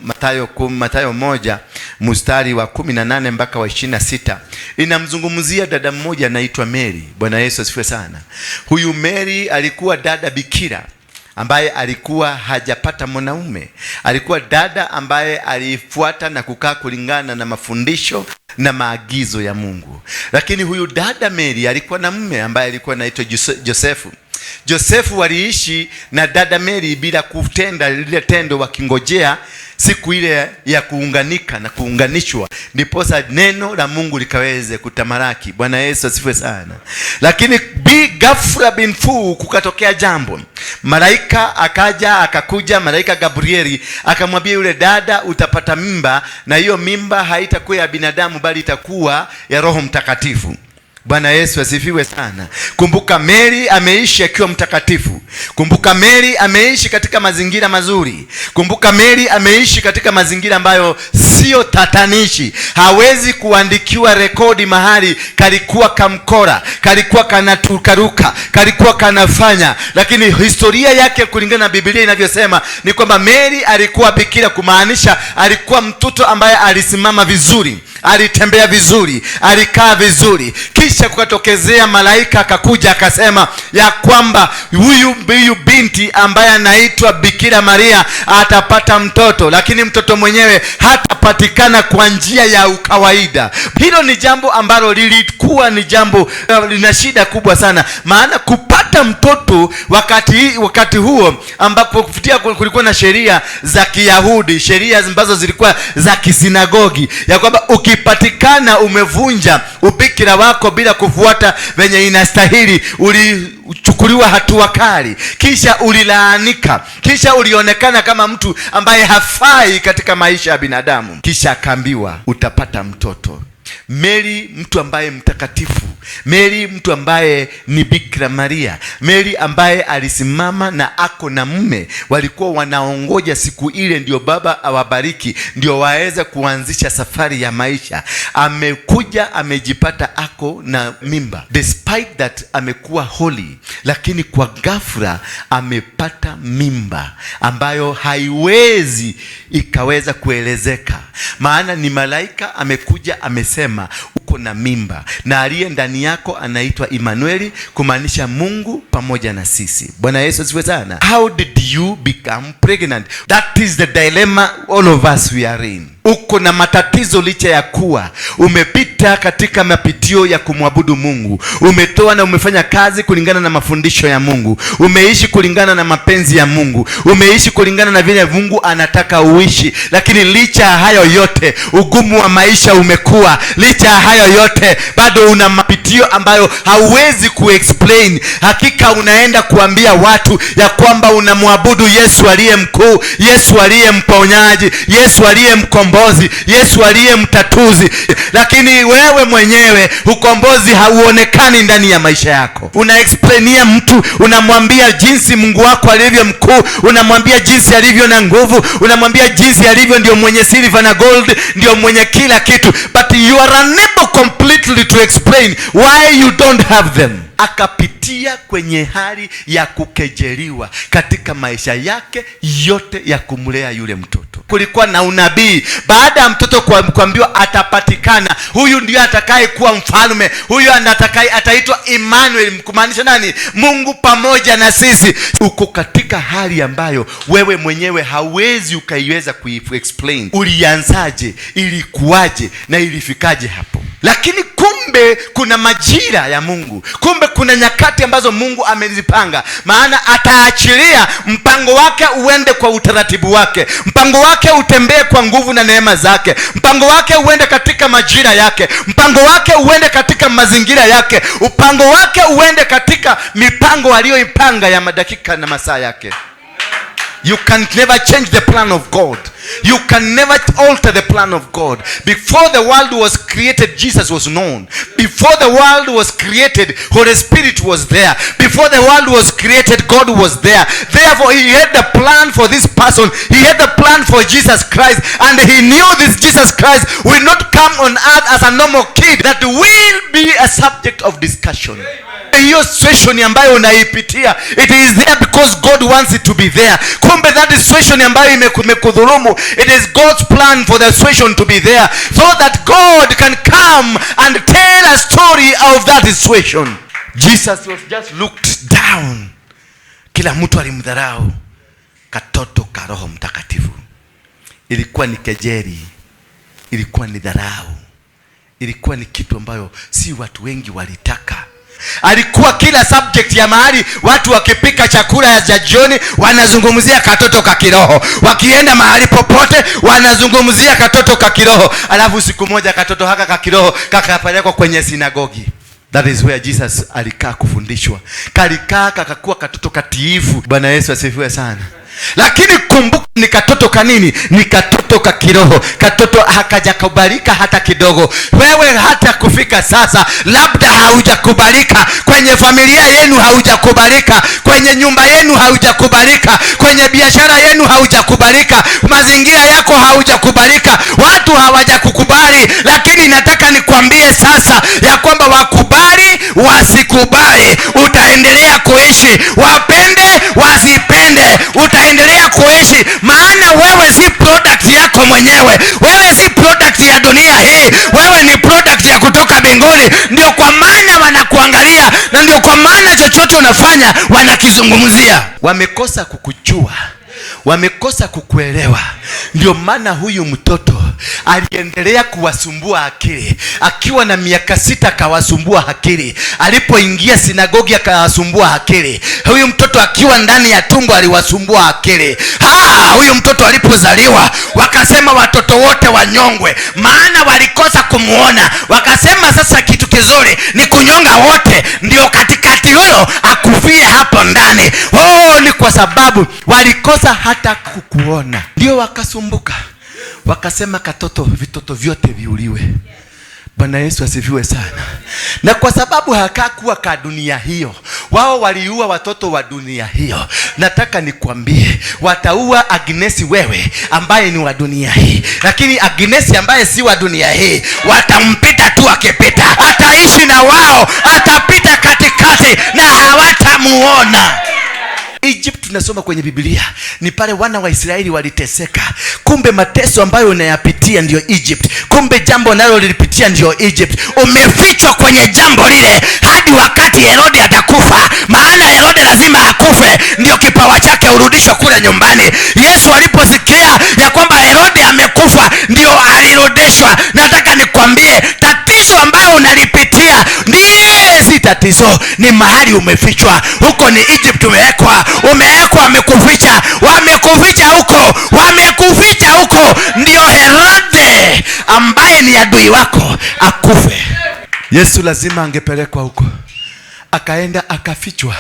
Mathayo 1 mstari wa 18 mpaka wa 26 inamzungumzia dada mmoja anaitwa Mary. Bwana Yesu asifiwe sana. Huyu Mary alikuwa dada bikira ambaye alikuwa hajapata mwanaume. Alikuwa dada ambaye alifuata na kukaa kulingana na mafundisho na maagizo ya Mungu. Lakini huyu dada Mary alikuwa na mume ambaye alikuwa anaitwa Josefu waliishi na dada Mary bila kutenda lile tendo, wakingojea siku ile ya kuunganika na kuunganishwa, ndiposa neno la Mungu likaweze kutamaraki. Bwana Yesu asifiwe sana. Lakini ghafla bin fu kukatokea jambo. Malaika akakuja malaika Gabrieli akamwambia yule dada, utapata mimba, na hiyo mimba haitakuwa ya binadamu bali itakuwa ya Roho Mtakatifu. Bwana Yesu asifiwe sana. Kumbuka Mary ameishi akiwa mtakatifu. Kumbuka Mary ameishi katika mazingira mazuri. Kumbuka Mary ameishi katika mazingira ambayo sio tatanishi. Hawezi kuandikiwa rekodi mahali kalikuwa kamkora, kalikuwa kanatukaruka, kalikuwa kanafanya. Lakini historia yake kulingana na Biblia inavyosema ni kwamba Mary alikuwa bikira, kumaanisha alikuwa mtoto ambaye alisimama vizuri, alitembea vizuri, alikaa vizuri. Kisha kukatokezea malaika akakuja akasema ya kwamba huyu binti ambaye anaitwa Bikira Maria atapata mtoto, lakini mtoto mwenyewe hatapatikana kwa njia ya ukawaida. Hilo ni jambo ambalo lilikuwa ni jambo lina shida kubwa sana, maana kupata mtoto wakati huo ambapo kufuatia kulikuwa na sheria za Kiyahudi, sheria ambazo zilikuwa za kisinagogi, ya kwamba ukipatikana umevunja ubikira wako bila kufuata venye inastahili, ulichukuliwa hatua kali, kisha ulilaanika, kisha ulionekana kama mtu ambaye hafai katika maisha ya binadamu. Kisha akaambiwa utapata mtoto. Mary mtu ambaye mtakatifu, Mary mtu ambaye ni Bikira Maria, Mary ambaye alisimama na ako na mume, walikuwa wanaongoja siku ile ndio baba awabariki, ndio waweze kuanzisha safari ya maisha. Amekuja amejipata ako na mimba, despite that amekuwa holy, lakini kwa ghafla amepata mimba ambayo haiwezi ikaweza kuelezeka, maana ni malaika amekuja amesema uko na mimba, na aliye ndani yako anaitwa Emmanuel, kumaanisha Mungu pamoja na sisi. Bwana Yesu asifiwe sana. How did you become pregnant? That is the dilemma all of us we are in. Uko na matatizo licha ya kuwa umepita katika mapitio ya kumwabudu Mungu. Umetoa na umefanya kazi kulingana na mafundisho ya Mungu. Umeishi kulingana na mapenzi ya Mungu. Umeishi kulingana na vile Mungu anataka uishi. Lakini licha ya hayo yote, ugumu wa maisha umekuwa. Licha ya hayo yote, bado una mapitio ambayo hauwezi kuexplain. Hakika unaenda kuambia watu ya kwamba unamwabudu Yesu aliye mkuu, Yesu aliye mponyaji, Yesu aliye mkombozi, Yesu aliye mtatuzi, lakini wewe mwenyewe ukombozi hauonekani ndani ya maisha yako. Unaexplainia mtu, unamwambia jinsi Mungu wako alivyo mkuu, unamwambia jinsi alivyo na nguvu, unamwambia jinsi alivyo ndio mwenye silver na gold, ndio mwenye kila kitu, but you are unable completely to explain why you don't have them. Akapitia kwenye hali ya kukejeliwa katika maisha yake yote ya kumlea yule mtoto. Kulikuwa na unabii baada ya mtoto kuambiwa atapatikana, huyu ndio atakaye kuwa mfalme, huyu ataitwa Emmanuel, kumaanisha nani? Mungu pamoja na sisi. Uko katika hali ambayo wewe mwenyewe hauwezi ukaiweza kuexplain. Ulianzaje, ilikuwaje na ilifikaje hapo? Lakini kumbe kuna majira ya Mungu. Kumbe kuna nyakati ambazo Mungu amezipanga, maana ataachilia mpango wake uende kwa utaratibu wake. Mpango wake utembee kwa nguvu na neema zake. Mpango wake uende katika majira yake. Mpango wake uende katika mazingira yake. Mpango wake uende katika mipango aliyoipanga ya madakika na masaa yake. You can never change the plan of God. You can never alter the plan of God. Before the world was created, Jesus was known. Before the world was created, Holy Spirit was there. Before the world was created, God was there. Therefore, he had the plan for this person. He had the plan for Jesus Christ. And he knew this Jesus Christ will not come on earth as a normal kid that will be be a subject of discussion. Hiyo situation ambayo unaipitia, it is there because God wants it to be there. Kumbe that situation ambayo imekudhulumu, it is God's plan for the situation to be there, so that God can come and tell a story of that situation. Jesus was just looked down. Kila mtu alimdharau katoto ka Roho Mtakatifu. Ilikuwa ni kejeli, ilikuwa ni dharau, ilikuwa ni kitu ambayo si watu wengi walitaka. Alikuwa kila subject ya mahali watu wakipika chakula cha jioni wanazungumzia katoto ka kiroho, wakienda mahali popote wanazungumzia katoto ka kiroho. Alafu siku moja katoto haka ka kiroho kakapelekwa kwenye sinagogi. That is where Jesus alikaa kufundishwa. Kalikaa kakakuwa katoto katiifu. Bwana Yesu asifiwe sana. Lakini kumbuka, ni katoto kanini? Ni katoto ka kiroho. Katoto hakajakubalika hata kidogo. Wewe hata kufika sasa labda haujakubalika, kwenye familia yenu haujakubalika, kwenye nyumba yenu haujakubalika, kwenye biashara yenu haujakubalika, mazingira yako haujakubalika, watu hawajakukubali. Lakini nataka nikwambie sasa ya kwamba wakubali wasikubali, utaendelea kuishi. Wapende wasipende, utaendelea kuishi. Maana wewe si product yako mwenyewe, wewe si product ya dunia hii, wewe ni product ya kutoka mbinguni. Ndio kwa maana wanakuangalia, na ndio kwa maana chochote unafanya wanakizungumzia. Wamekosa kukujua, wamekosa kukuelewa. Ndio maana huyu mtoto aliendelea kuwasumbua akili. Akiwa na miaka 6 akawasumbua akili. Alipoingia sinagogi akawasumbua akili. Huyu mtoto akiwa ndani ya tumbo aliwasumbua akili. Huyu mtoto alipozaliwa wakasema watoto wote wanyongwe, maana walikosa kumuona. Wakasema sasa kitu kizuri ni kunyonga wote, ndio katikati huyo akufie hapo ndani. Ni kwa sababu walikosa hata kukuona. Ndio wakasumbuka, wakasema vitoto vyote viuliwe. Bwana Yesu asifiwe sana. Na kwa sababu hakakuwa ka dunia hiyo, wao waliua watoto wa dunia hiyo. Nataka nikwambie, wataua Agnesi wewe ambaye ni wa dunia hii, lakini Agnesi ambaye si wa dunia hii watampita tu. Akipita ataishi na wao, atapita katikati na hawatamuona. Egypt tunasoma kwenye Biblia ni pale wana wa Israeli waliteseka. Kumbe mateso ambayo unayapitia ndio Egypt. Kumbe jambo nalo lilipitia ndio Egypt. Umefichwa kwenye jambo lile hadi wakati Herode atakufa. Maana Herode lazima akufe ndio kipawa chake urudishwe kule nyumbani. Yesu aliposikia ya kwamba Herode amekufa ndio alirudishwa. Nataka nikwambie, tatizo ambayo unalipitia ndiye si tatizo, ni mahali umefichwa. Huko ni Egypt umewekwa, wamekuficha, wamekuficha huko ndio Herode ambaye ni adui wako akufe. Yesu lazima angepelekwa huko, akaenda akafichwa,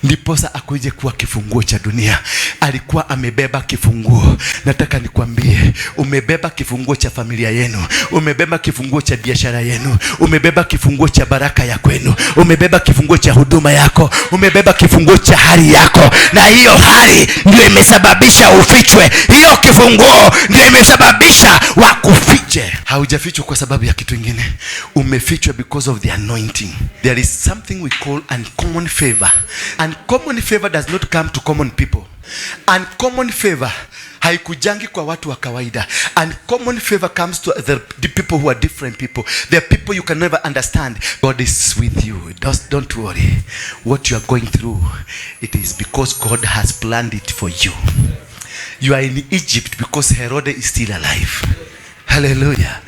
ndiposa akuje kuwa kifunguo cha dunia. Alikuwa amebeba kifunguo. Nataka nikwambie, umebeba kifunguo cha familia yenu, umebeba kifunguo cha biashara yenu, umebeba kifunguo cha baraka ya kwenu, umebeba kifunguo cha huduma yako, umebeba kifunguo cha hali yako. Na hiyo hali ndio imesababisha ufichwe. Hiyo kifunguo ndio imesababisha wakufiche. Haujafichwa kwa sababu ya kitu kingine. Umefichwa because of the anointing. There is something we call uncommon favor. Uncommon favor does not come to common people. Uncommon favor haikujangi kwa watu wa kawaida. Uncommon favor comes to the people who are different people. They are people you can never understand. God is with you. Don't worry. What you are going through, it is because God has planned it for you. You are in Egypt because Herod is still alive. Hallelujah.